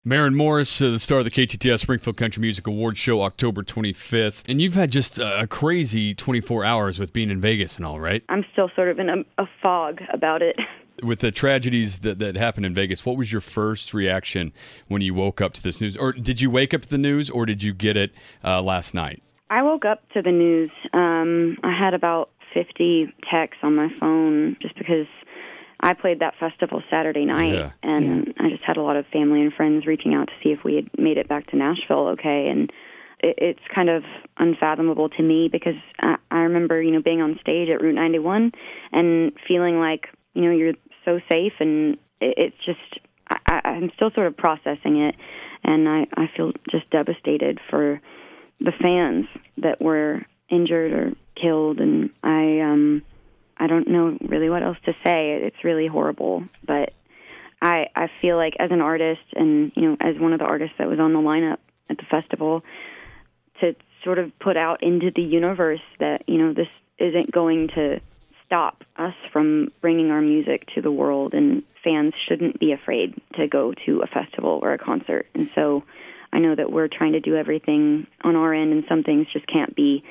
Maren Morris, the star of the KTTS Springfield Country Music Awards show, October 25th. And you've had just a crazy 24 hours with being in Vegas and all, right? I'm still sort of in a fog about it. With the tragedies that happened in Vegas, what was your first reaction when you woke up to this news? Or did you wake up to the news, or did you get it last night? I woke up to the news. I had about 50 texts on my phone just because I played that festival Saturday night, and I just had a lot of family and friends reaching out to see if we had made it back to Nashville okay, and it's kind of unfathomable to me because I remember, being on stage at Route 91 and feeling like, you're so safe, and it's just, I'm still sort of processing it, and I feel just devastated for the fans that were injured or killed, and I don't know really what else to say. It's really horrible, but I feel like as an artist and, as one of the artists that was on the lineup at the festival, to sort of put out into the universe that, this isn't going to stop us from bringing our music to the world, and fans shouldn't be afraid to go to a festival or a concert. And so I know that we're trying to do everything on our end, and some things just can't be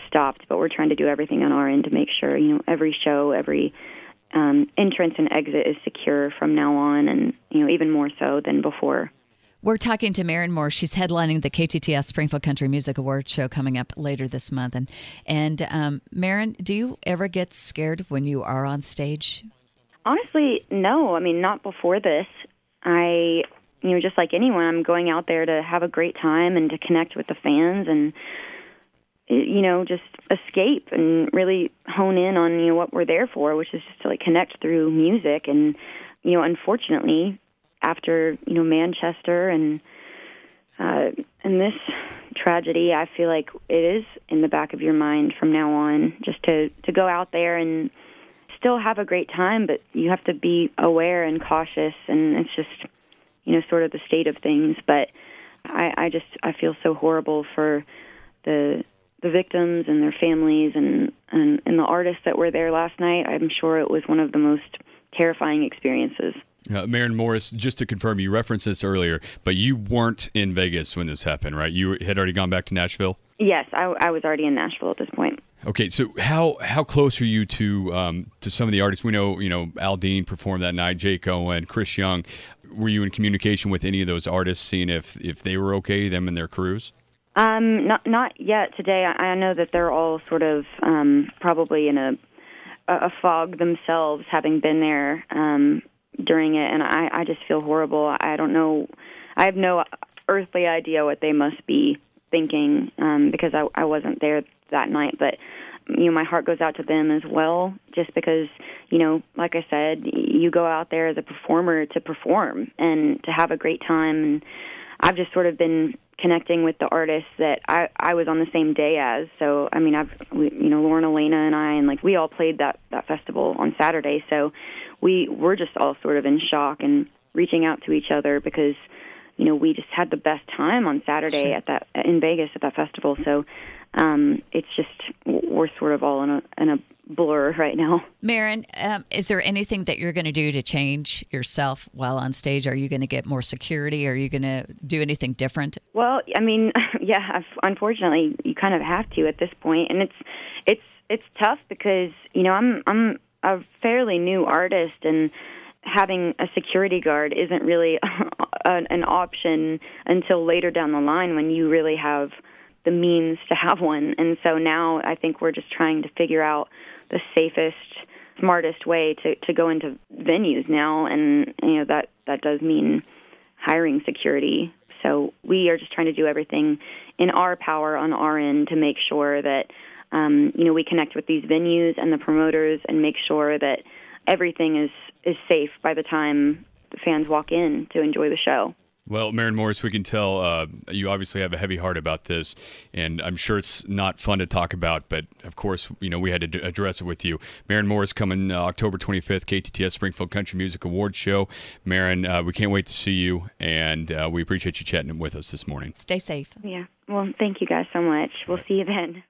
stopped, but we're trying to do everything on our end to make sure, every show, every entrance and exit is secure from now on, and, even more so than before. We're talking to Maren Morris. She's headlining the KTTS Springfield Country Music Awards show coming up later this month. And Maren, do you ever get scared when you are on stage? Honestly, no. I mean, not before this. Just like anyone, I'm going out there to have a great time and to connect with the fans and, just escape and really hone in on, what we're there for, which is just to connect through music. And, unfortunately, after, Manchester and this tragedy, I feel like it is in the back of your mind from now on, just to go out there and still have a great time, but you have to be aware and cautious, and it's just, sort of the state of things. But I feel so horrible for the victims and their families and the artists that were there last night. I'm sure it was one of the most terrifying experiences. Maren Morris, just to confirm, you referenced this earlier, but you weren't in Vegas when this happened, right? You had already gone back to Nashville? Yes, I was already in Nashville at this point. Okay, so how close are you to some of the artists? We know, Al Dean performed that night, Jake Owen, Chris Young. Were you in communication with any of those artists, seeing if they were okay, them and their crews? Not yet today. I know that they're all sort of probably in a fog themselves, having been there during it, and I just feel horrible. I don't know. I have no earthly idea what they must be thinking because I wasn't there that night. But, my heart goes out to them as well, just because, like I said, you go out there as a performer to perform and to have a great time. And I've just sort of been connecting with the artists that I was on the same day as. So, I mean, Lauren, Elena, and I, and we all played that festival on Saturday. So we were just all sort of in shock and reaching out to each other because, we just had the best time on Saturday in Vegas at that festival. So it's just, we're sort of all in a blur right now. Maren, is there anything that you're going to do to change yourself while on stage? Are you going to get more security? Are you going to do anything different? Well, I mean, yeah, unfortunately, you kind of have to at this point, and it's tough because I'm a fairly new artist, and having a security guard isn't really an option until later down the line when you really have the means to have one. And so now I think we're just trying to figure out the safest, smartest way to go into venues now, and that does mean hiring security. So we are just trying to do everything in our power on our end to make sure that we connect with these venues and the promoters and make sure that everything is safe by the time the fans walk in to enjoy the show. Well, Maren Morris, we can tell you obviously have a heavy heart about this, and I'm sure it's not fun to talk about, but of course, we had to address it with you. Maren Morris coming October 25th, KTTS Springfield Country Music Awards show. Maren, we can't wait to see you, and we appreciate you chatting with us this morning. Stay safe. Yeah. Well, thank you guys so much. We'll see you then.